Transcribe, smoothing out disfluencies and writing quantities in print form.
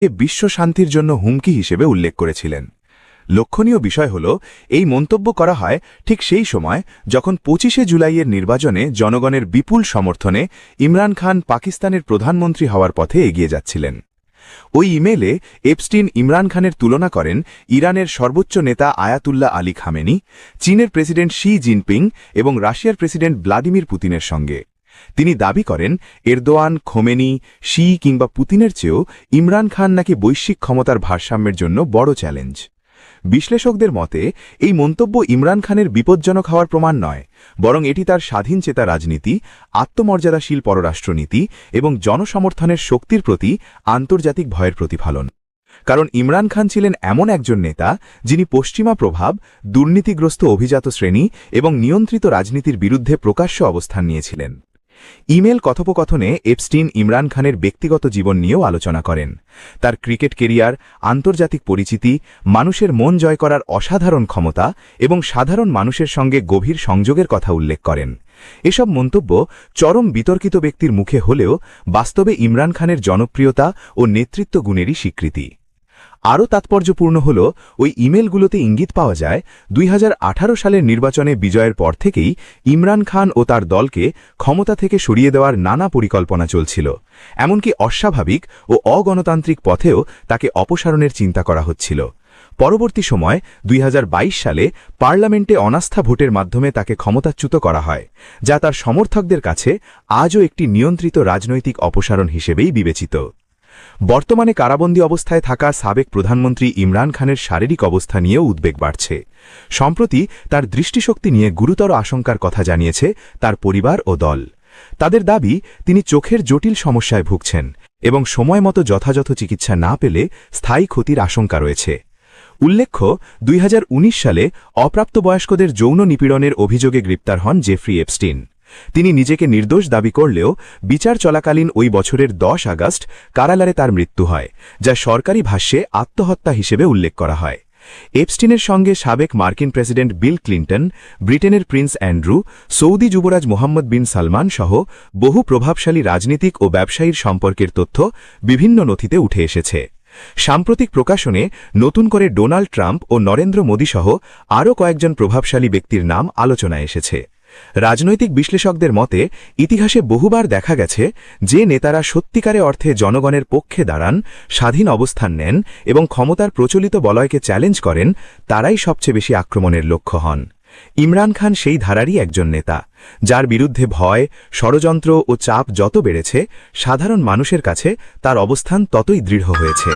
বিশ্ব শান্তির জন্য হুমকি হিসেবে উল্লেখ করেছিলেন। লক্ষণীয় বিষয় হল এই মন্তব্য করা হয় ঠিক সেই সময় যখন ২৫শে জুলাইয়ের নির্বাচনে জনগণের বিপুল সমর্থনে ইমরান খান পাকিস্তানের প্রধানমন্ত্রী হওয়ার পথে এগিয়ে যাচ্ছিলেন। ওই ইমেলে এপস্টিন ইমরান খানের তুলনা করেন ইরানের সর্বোচ্চ নেতা আয়াতুল্লাহ আলী খামেনি, চীনের প্রেসিডেন্ট শি জিনপিং এবং রাশিয়ার প্রেসিডেন্ট ভ্লাদিমির পুতিনের সঙ্গে। তিনি দাবি করেন এরদোয়ান, খোমেনি, শি কিংবা পুতিনের চেয়েও ইমরান খান নাকি বৈশ্বিক ক্ষমতার ভারসাম্যের জন্য বড় চ্যালেঞ্জ। বিশ্লেষকদের মতে এই মন্তব্য ইমরান খানের বিপজ্জনক হওয়ার প্রমাণ নয়, বরং এটি তার স্বাধীন চেতা রাজনীতি, আত্মমর্যাদাশীল পররাষ্ট্রনীতি এবং জনসমর্থনের শক্তির প্রতি আন্তর্জাতিক ভয়ের প্রতিফলন। কারণ ইমরান খান ছিলেন এমন একজন নেতা যিনি পশ্চিমা প্রভাব, দুর্নীতিগ্রস্ত অভিজাত শ্রেণী এবং নিয়ন্ত্রিত রাজনীতির বিরুদ্ধে প্রকাশ্য অবস্থান নিয়েছিলেন। ইমেল কথোপকথনে এপস্টিন ইমরান খানের ব্যক্তিগত জীবন নিয়েও আলোচনা করেন। তার ক্রিকেট কেরিয়ার, আন্তর্জাতিক পরিচিতি, মানুষের মন জয় করার অসাধারণ ক্ষমতা এবং সাধারণ মানুষের সঙ্গে গভীর সংযোগের কথা উল্লেখ করেন। এসব মন্তব্য চরম বিতর্কিত ব্যক্তির মুখে হলেও বাস্তবে ইমরান খানের জনপ্রিয়তা ও নেতৃত্ব গুণেরই স্বীকৃতি। আরও তাৎপর্যপূর্ণ হল ওই ইমেলগুলোতে ইঙ্গিত পাওয়া যায় ২০১৮ সালের নির্বাচনে বিজয়ের পর থেকেই ইমরান খান ও তার দলকে ক্ষমতা থেকে সরিয়ে দেওয়ার নানা পরিকল্পনা চলছিল। এমনকি অস্বাভাবিক ও অগণতান্ত্রিক পথেও তাকে অপসারণের চিন্তা করা হচ্ছিল। পরবর্তী সময় ২০২২ সালে পার্লামেন্টে অনাস্থা ভোটের মাধ্যমে তাকে ক্ষমতাচ্যুত করা হয়, যা তার সমর্থকদের কাছে আজও একটি নিয়ন্ত্রিত রাজনৈতিক অপসারণ হিসেবেই বিবেচিত। বর্তমানে কারাবন্দী অবস্থায় থাকা সাবেক প্রধানমন্ত্রী ইমরান খানের শারীরিক অবস্থা নিয়েও উদ্বেগ বাড়ছে। সম্প্রতি তার দৃষ্টিশক্তি নিয়ে গুরুতর আশঙ্কার কথা জানিয়েছে তার পরিবার ও দল। তাদের দাবি তিনি চোখের জটিল সমস্যায় ভুগছেন এবং সময়মতো যথাযথ চিকিৎসা না পেলে স্থায়ী ক্ষতির আশঙ্কা রয়েছে। উল্লেখ্য, ২০১৯ সালে অপ্রাপ্তবয়স্কদের যৌন নিপীড়নের অভিযোগে গ্রেপ্তার হন জেফ্রি এপস্টিন। তিনি নিজেকে নির্দোষ দাবি করলেও বিচার চলাকালীন ওই বছরের ১০ আগস্ট কারাগারে তার মৃত্যু হয়, যা সরকারি ভাষ্যে আত্মহত্যা হিসেবে উল্লেখ করা হয়। এপস্টিনের সঙ্গে সাবেক মার্কিন প্রেসিডেন্ট বিল ক্লিন্টন, ব্রিটেনের প্রিন্স অ্যান্ড্রু, সৌদি যুবরাজ মোহাম্মদ বিন সালমান সহ বহু প্রভাবশালী রাজনীতিক ও ব্যবসায়ীর সম্পর্কের তথ্য বিভিন্ন নথিতে উঠে এসেছে। সাম্প্রতিক প্রকাশনে নতুন করে ডোনাল্ড ট্রাম্প ও নরেন্দ্র মোদী সহ আরও কয়েকজন প্রভাবশালী ব্যক্তির নাম আলোচনায় এসেছে। রাজনৈতিক বিশ্লেষকদের মতে ইতিহাসে বহুবার দেখা গেছে যে নেতারা সত্যিকারে অর্থে জনগণের পক্ষে দাঁড়ান, স্বাধীন অবস্থান নেন এবং ক্ষমতার প্রচলিত বলয়কে চ্যালেঞ্জ করেন, তারাই সবচেয়ে বেশি আক্রমণের লক্ষ্য হন। ইমরান খান সেই ধারারই একজন নেতা, যার বিরুদ্ধে ভয়, ষড়যন্ত্র ও চাপ যত বেড়েছে, সাধারণ মানুষের কাছে তার অবস্থান ততই দৃঢ় হয়েছে।